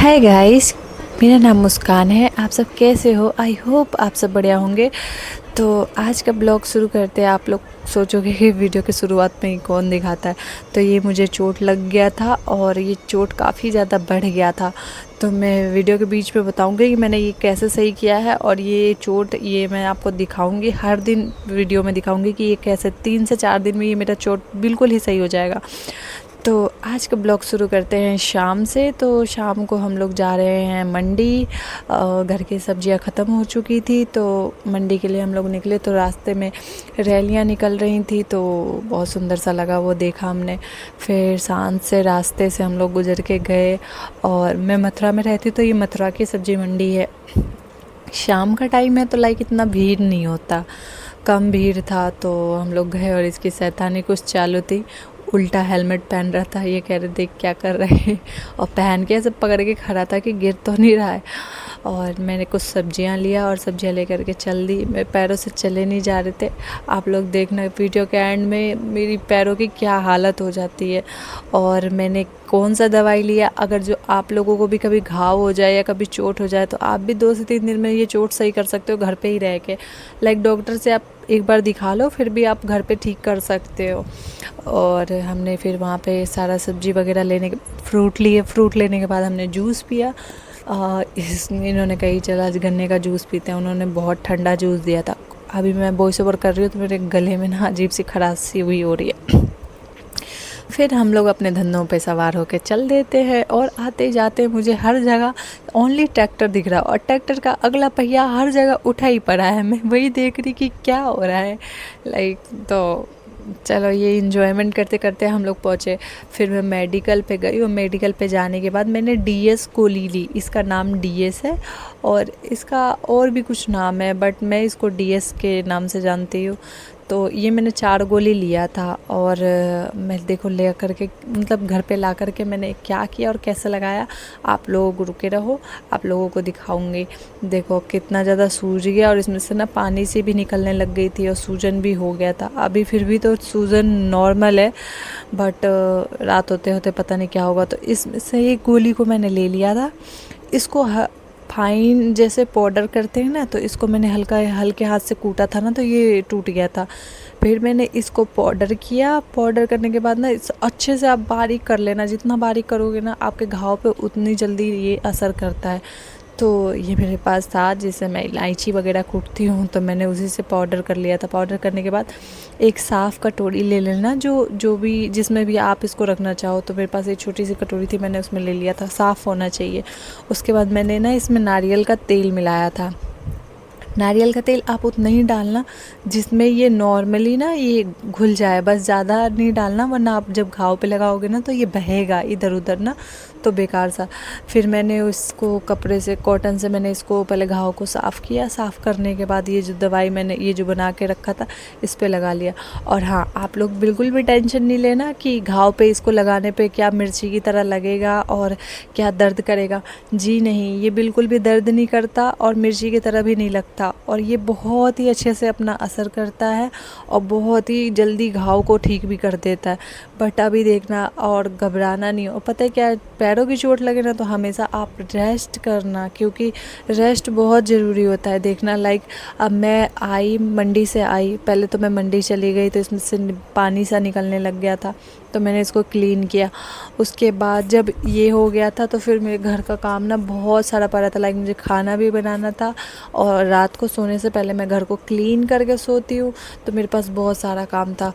Hi guys, मेरा नाम मुस्कान है। आप सब कैसे हो? आई होप आप सब बढ़िया होंगे। तो आज का ब्लॉग शुरू करते हैं। आप लोग सोचोगे कि वीडियो की शुरुआत में ही कौन दिखाता है। तो ये मुझे चोट लग गया था और ये चोट काफ़ी ज़्यादा बढ़ गया था। तो मैं वीडियो के बीच में बताऊंगी कि मैंने ये कैसे सही किया है, और ये चोट ये मैं आपको दिखाऊंगी, हर दिन वीडियो में दिखाऊंगी कि ये कैसे 3 से 4 दिन में ये मेरा चोट बिल्कुल ही सही हो जाएगा। तो आज का ब्लॉग शुरू करते हैं शाम से। तो शाम को हम लोग जा रहे हैं मंडी। घर की सब्जियां ख़त्म हो चुकी थी तो मंडी के लिए हम लोग निकले। तो रास्ते में रैलियां निकल रही थी तो बहुत सुंदर सा लगा, वो देखा हमने। फिर शांत से रास्ते से हम लोग गुजर के गए। और मैं मथुरा में रहती तो ये मथुरा की सब्जी मंडी है। शाम का टाइम है तो लाइक इतना भीड़ नहीं होता, कम भीड़ था। तो हम लोग गए और इसकी शैतानी कुछ चालू थी। उल्टा हेलमेट पहन रहा था, ये कह रहे देख क्या कर रहे हैं, और पहन के ऐसे पकड़ के खड़ा था कि गिर तो नहीं रहा है। और मैंने कुछ सब्जियां लिया और सब्जियां लेकर के चल दी। मेरे पैरों से चले नहीं जा रहे थे। आप लोग देखना वीडियो के एंड में मेरी पैरों की क्या हालत हो जाती है। और मैंने कौन सा दवाई लिया, अगर जो आप लोगों को भी कभी घाव हो जाए या कभी चोट हो जाए तो आप भी 2 से 3 दिन में ये चोट सही कर सकते हो घर पे ही रह के। लाइक डॉक्टर से आप एक बार दिखा लो, फिर भी आप घर पे ठीक कर सकते हो। और हमने फिर वहाँ पे सारा सब्जी वगैरह लेने के फ्रूट लिए। फ्रूट लेने के बाद हमने जूस पिया। इन्होंने कही चला आज गन्ने का जूस पीते हैं। उन्होंने बहुत ठंडा जूस दिया था। अभी मैं वॉइस ओवर कर रही हूँ तो मेरे गले में ना अजीब सी खराश हुई हो रही है। फिर हम लोग अपने धंधों पे सवार होकर चल देते हैं। और आते जाते मुझे हर जगह ओनली ट्रैक्टर दिख रहा है, और ट्रैक्टर का अगला पहिया हर जगह उठा ही पड़ा है। मैं वही देख रही कि क्या हो रहा है। लाइक तो चलो ये इन्जॉयमेंट करते करते हम लोग पहुँचे। फिर मैं मेडिकल पे गई और मेडिकल पे जाने के बाद मैंने डीएस गोली ली। इसका नाम डीएस है और इसका और भी कुछ नाम है, बट मैं इसको डीएस के नाम से जानती हूँ। तो ये मैंने 4 गोली लिया था। और मैं देखो ले करके मतलब घर पे ला करके मैंने क्या किया और कैसे लगाया, आप लोग रुके रहो, आप लोगों को दिखाऊंगी। देखो कितना ज़्यादा सूज गया, और इसमें से ना पानी से भी निकलने लग गई थी और सूजन भी हो गया था। अभी फिर भी तो सूजन नॉर्मल है, बट रात होते होते पता नहीं क्या होगा। तो इसमें से एक गोली को मैंने ले लिया था। इसको फाइन जैसे पाउडर करते हैं ना, तो इसको मैंने हल्के हाथ से कूटा था ना, तो ये टूट गया था। फिर मैंने इसको पाउडर किया। पाउडर करने के बाद ना इस अच्छे से आप बारीक कर लेना, जितना बारीक करोगे ना आपके घाव पे उतनी जल्दी ये असर करता है। तो ये मेरे पास था जिससे मैं इलायची वगैरह कूटती हूँ, तो मैंने उसी से पाउडर कर लिया था। पाउडर करने के बाद एक साफ़ कटोरी ले लेना, जो भी जिसमें भी आप इसको रखना चाहो। तो मेरे पास एक छोटी सी कटोरी थी, मैंने उसमें ले लिया था, साफ़ होना चाहिए। उसके बाद मैंने ना इसमें नारियल का तेल मिलाया था। नारियल का तेल आप उतना ही डालना जिसमें ये नॉर्मली ना ये घुल जाए, बस ज़्यादा नहीं डालना, वरना आप जब घाव पे लगाओगे ना तो ये बहेगा इधर उधर ना, तो बेकार सा। फिर मैंने उसको कपड़े से, कॉटन से मैंने इसको पहले घाव को साफ़ किया। साफ़ करने के बाद ये जो दवाई मैंने ये जो बना के रखा था इस पे लगा लिया। और हाँ, आप लोग बिल्कुल भी टेंशन नहीं लेना कि घाव पे इसको लगाने पे क्या मिर्ची की तरह लगेगा और क्या दर्द करेगा। जी नहीं, ये बिल्कुल भी दर्द नहीं करता और मिर्ची की तरह भी नहीं लगता। और ये बहुत ही अच्छे से अपना असर करता है और बहुत ही जल्दी घाव को ठीक भी कर देता है। बट अभी देखना और घबराना नहीं। और पता है क्या, पैरों की चोट लगे ना तो हमेशा आप रेस्ट करना, क्योंकि रेस्ट बहुत ज़रूरी होता है। देखना लाइक अब मैं आई मंडी से आई, पहले तो मैं मंडी चली गई तो इसमें से पानी सा निकलने लग गया था, तो मैंने इसको क्लीन किया। उसके बाद जब ये हो गया था तो फिर मेरे घर का काम ना बहुत सारा पड़ा था। लाइक मुझे खाना भी बनाना था, और रात को सोने से पहले मैं घर को क्लीन करके सोती हूँ, तो मेरे पास बहुत सारा काम था।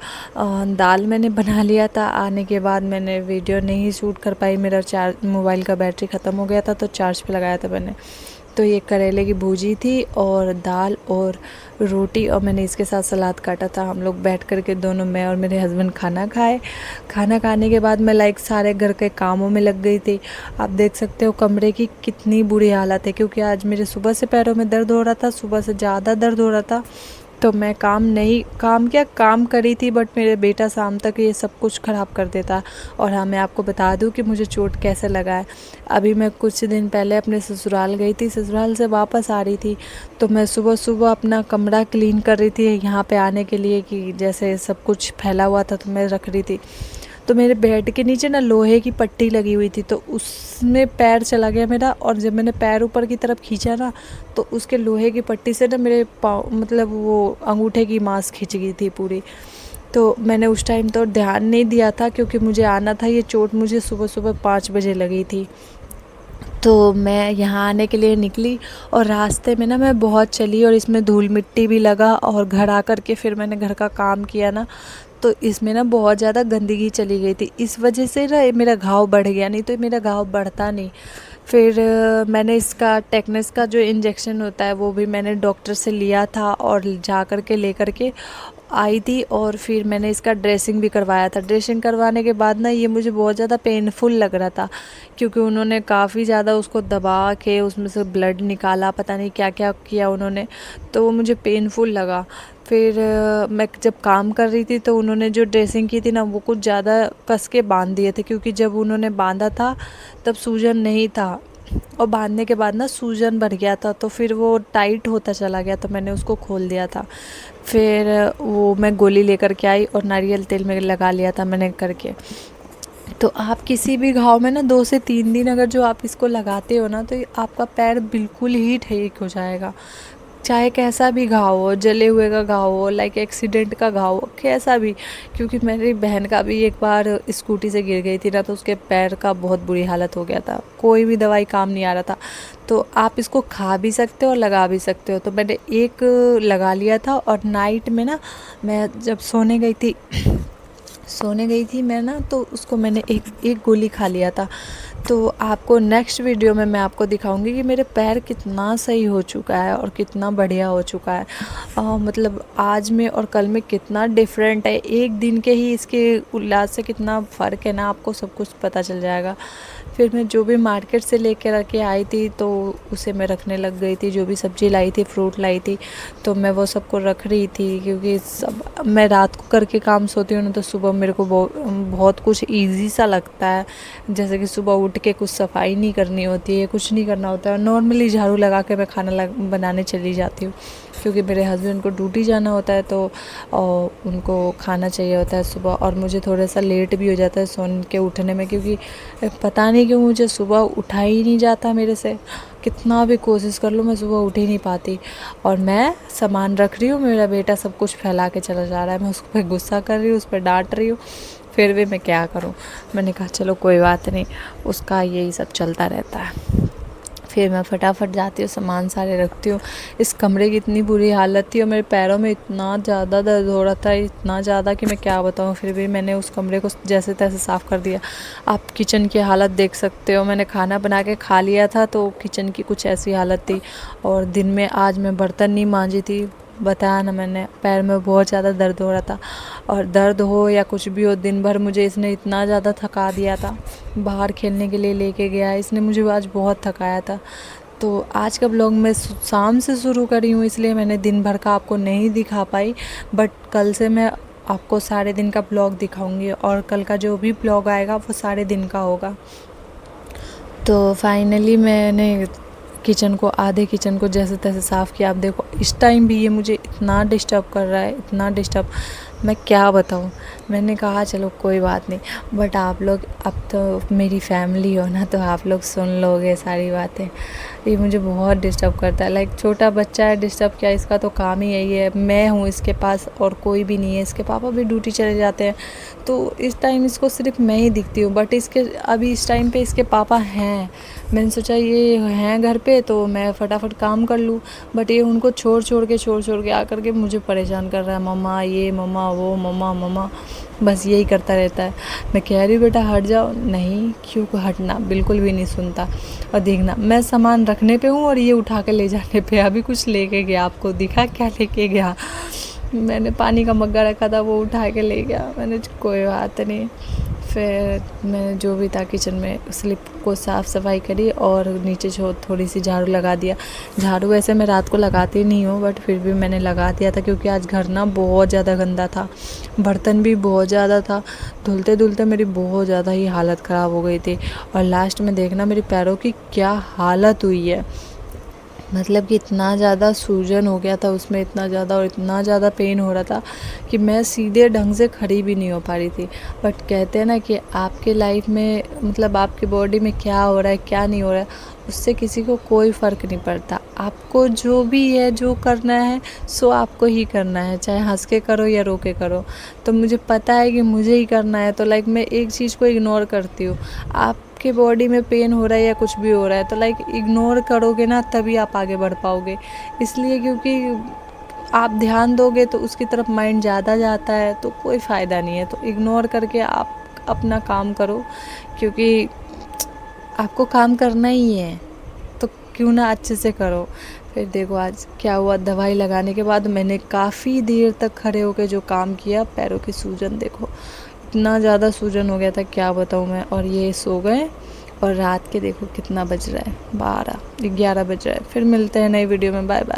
दाल मैंने बना लिया था। आने के बाद मैंने वीडियो नहीं शूट कर पाई, मेरा मोबाइल का बैटरी ख़त्म हो गया था तो चार्ज पे लगाया था मैंने। तो ये करेले की भूजी थी और दाल और रोटी, और मैंने इसके साथ सलाद काटा था। हम लोग बैठ कर के दोनों, मैं और मेरे हस्बैंड खाना खाए। खाना खाने के बाद मैं लाइक सारे घर के कामों में लग गई थी। आप देख सकते हो कमरे की कितनी बुरी हालत है, क्योंकि आज मेरे सुबह से पैरों में दर्द हो रहा था, सुबह से ज़्यादा दर्द हो रहा था। तो मैं काम करी थी, बट मेरे बेटा शाम तक ये सब कुछ ख़राब कर देता। और हाँ, मैं आपको बता दूं कि मुझे चोट कैसे लगा है। अभी मैं कुछ दिन पहले अपने ससुराल गई थी, ससुराल से वापस आ रही थी, तो मैं सुबह सुबह अपना कमरा क्लीन कर रही थी यहाँ पे आने के लिए, कि जैसे सब कुछ फैला हुआ था तो मैं रख रही थी। तो मेरे बेड के नीचे ना लोहे की पट्टी लगी हुई थी, तो उसमें पैर चला गया मेरा, और जब मैंने पैर ऊपर की तरफ खींचा ना तो उसके लोहे की पट्टी से ना मेरे पाँव मतलब वो अंगूठे की मांस खिंच गई थी पूरी। तो मैंने उस टाइम तो ध्यान नहीं दिया था क्योंकि मुझे आना था, ये चोट मुझे सुबह सुबह 5 बजे लगी थी। तो मैं यहाँ आने के लिए निकली और रास्ते में ना मैं बहुत चली और इसमें धूल मिट्टी भी लगा, और घर आ कर के फिर मैंने घर का काम किया ना तो इसमें ना बहुत ज़्यादा गंदगी चली गई थी। इस वजह से ना मेरा घाव बढ़ गया, नहीं तो मेरा घाव बढ़ता नहीं। फिर मैंने इसका टेटनस का जो इंजेक्शन होता है वो भी मैंने डॉक्टर से लिया था और जा कर के ले कर के आई थी, और फिर मैंने इसका ड्रेसिंग भी करवाया था। ड्रेसिंग करवाने के बाद ना ये मुझे बहुत ज़्यादा पेनफुल लग रहा था क्योंकि उन्होंने काफ़ी ज़्यादा उसको दबा के उसमें से ब्लड निकाला, पता नहीं क्या क्या किया उन्होंने, तो वो मुझे पेनफुल लगा। फिर मैं जब काम कर रही थी तो उन्होंने जो ड्रेसिंग की थी ना वो कुछ ज़्यादा कस के बांध दिए थे, क्योंकि जब उन्होंने बांधा था तब सूजन नहीं था, और बांधने के बाद ना सूजन बढ़ गया था, तो फिर वो टाइट होता चला गया, तो मैंने उसको खोल दिया था। फिर वो मैं गोली लेकर के आई और नारियल तेल में लगा लिया था मैंने करके। तो आप किसी भी घाव में ना 2 से 3 दिन अगर जो आप इसको लगाते हो ना तो आपका पैर बिल्कुल ही ठीक हो जाएगा। चाहे कैसा भी घाव हो, जले हुए का घाव हो, लाइक एक्सीडेंट का घाव हो, कैसा भी। क्योंकि मेरी बहन का भी एक बार स्कूटी से गिर गई थी ना तो उसके पैर का बहुत बुरी हालत हो गया था, कोई भी दवाई काम नहीं आ रहा था। तो आप इसको खा भी सकते हो और लगा भी सकते हो। तो मैंने एक लगा लिया था, और नाइट में ना मैं जब सोने गई थी मैं ना तो उसको मैंने एक गोली खा लिया था। तो आपको नेक्स्ट वीडियो में मैं आपको दिखाऊंगी कि मेरे पैर कितना सही हो चुका है और कितना बढ़िया हो चुका है। मतलब आज में और कल में कितना डिफरेंट है, एक दिन के ही इसके इलाज से कितना फ़र्क है ना, आपको सब कुछ पता चल जाएगा। फिर मैं जो भी मार्केट से लेकर रख के आई थी तो उसे मैं रखने लग गई थी। जो भी सब्ज़ी लाई थी, फ्रूट लाई थी, तो मैं वो सबको रख रही थी, क्योंकि सब मैं रात को करके काम सोती हूँ ना तो सुबह मेरे को बहुत कुछ ईजी सा लगता है। जैसे कि सुबह उठ के कुछ सफाई नहीं करनी होती है, कुछ नहीं करना होता है, नॉर्मली झाड़ू लगा के मैं खाना बनाने चली जाती हूँ, क्योंकि मेरे हस्बैंड को ड्यूटी जाना होता है तो उनको खाना चाहिए होता है सुबह। और मुझे थोड़ा सा लेट भी हो जाता है सोने के उठने में, क्योंकि पता नहीं क्यों मुझे सुबह उठा ही नहीं जाता मेरे से, कितना भी कोशिश कर लूँ मैं सुबह उठ ही नहीं पाती। और मैं सामान रख रही हूँ, मेरा बेटा सब कुछ फैला के चला जा रहा है, मैं उस पर गुस्सा कर रही हूँ, उस पर डांट रही हूँ, फिर भी मैं क्या करूँ। मैंने कहा चलो कोई बात नहीं, उसका यही सब चलता रहता है। फिर मैं फटाफट जाती हूँ, सामान सारे रखती हूँ। इस कमरे की इतनी बुरी हालत थी और मेरे पैरों में इतना ज़्यादा दर्द हो रहा था, इतना ज़्यादा कि मैं क्या बताऊँ। फिर भी मैंने उस कमरे को जैसे तैसे साफ़ कर दिया। आप किचन की हालत देख सकते हो, मैंने खाना बना के खा लिया था तो किचन की कुछ ऐसी हालत थी। और दिन में आज मैं बर्तन नहीं मांजी थी, बताया ना मैंने, पैर में बहुत ज़्यादा दर्द हो रहा था। और दर्द हो या कुछ भी हो, दिन भर मुझे इसने इतना ज़्यादा थका दिया था। बाहर खेलने के लिए लेके गया, इसने मुझे आज बहुत थकाया था। तो आज का ब्लॉग मैं शाम से शुरू करी हूँ, इसलिए मैंने दिन भर का आपको नहीं दिखा पाई, बट कल से मैं आपको सारे दिन का ब्लॉग दिखाऊंगी, और कल का जो भी ब्लॉग आएगा वो सारे दिन का होगा। तो फाइनली मैंने आधे किचन को जैसे तैसे साफ़ किया। आप देखो इस टाइम भी ये मुझे इतना डिस्टर्ब कर रहा है, इतना डिस्टर्ब, मैं क्या बताऊँ। मैंने कहा चलो कोई बात नहीं, बट आप लोग अब तो मेरी फैमिली हो ना, तो आप लोग सुन लोगे सारी बातें। ये मुझे बहुत डिस्टर्ब करता है, लाइक छोटा बच्चा है, डिस्टर्ब क्या, इसका तो काम ही यही है। मैं हूँ इसके पास और कोई भी नहीं है, इसके पापा भी ड्यूटी चले जाते हैं, तो इस टाइम इसको सिर्फ मैं ही दिखती हूँ। बट अभी इस टाइम पे इसके पापा हैं, मैंने सोचा ये हैं घर पे तो मैं फटाफट काम कर लूँ, बट ये उनको छोड़ छोड़ के आकर के मुझे परेशान कर रहा है। मम्मा ये, मम्मा वो, मम्मा, बस यही करता रहता है। मैं कह रही हूँ बेटा हट जाओ, नहीं, क्यों हटना, बिल्कुल भी नहीं सुनता। और देखना मैं सामान रखने पे हूँ और ये उठा के ले जाने पे। अभी कुछ लेके गया, आपको दिखा क्या लेके गया? मैंने पानी का मग्गा रखा था वो उठा के ले गया। मैंने कोई बात नहीं। फिर मैंने जो भी था किचन में स्लिप को साफ़ सफाई करी और नीचे थोड़ी सी झाड़ू लगा दिया। झाड़ू वैसे मैं रात को लगाती नहीं हूँ, बट फिर भी मैंने लगा दिया था, क्योंकि आज घर ना बहुत ज़्यादा गंदा था, बर्तन भी बहुत ज़्यादा था। धुलते धुलते मेरी बहुत ज़्यादा ही हालत ख़राब हो गई थी। और लास्ट में देखना मेरे पैरों की क्या हालत हुई है। मतलब कि इतना ज़्यादा सूजन हो गया था उसमें, इतना ज़्यादा और इतना ज़्यादा पेन हो रहा था कि मैं सीधे ढंग से खड़ी भी नहीं हो पा रही थी। बट कहते हैं ना कि आपके लाइफ में मतलब आपकी बॉडी में क्या हो रहा है क्या नहीं हो रहा है, उससे किसी को कोई फ़र्क नहीं पड़ता। आपको जो भी है जो करना है सो आपको ही करना है, चाहे हंस के करो या रो के करो। तो मुझे पता है कि मुझे ही करना है, तो लाइक मैं एक चीज़ को इग्नोर करती हूँ। आपके बॉडी में पेन हो रहा है या कुछ भी हो रहा है तो लाइक इग्नोर करोगे ना, तभी आप आगे बढ़ पाओगे। इसलिए क्योंकि आप ध्यान दोगे तो उसकी तरफ माइंड ज़्यादा जाता है तो कोई फ़ायदा नहीं है। तो इग्नोर करके आप अपना काम करो, क्योंकि आपको काम करना ही है तो क्यों ना अच्छे से करो। फिर देखो आज क्या हुआ, दवाई लगाने के बाद मैंने काफ़ी देर तक खड़े होकर जो काम किया, पैरों की सूजन देखो इतना ज़्यादा सूजन हो गया था क्या बताऊँ मैं। और ये सो गए और रात के देखो कितना बज रहा है, 12-11 बज रहा है। फिर मिलते हैं नई वीडियो में, बाय बाय।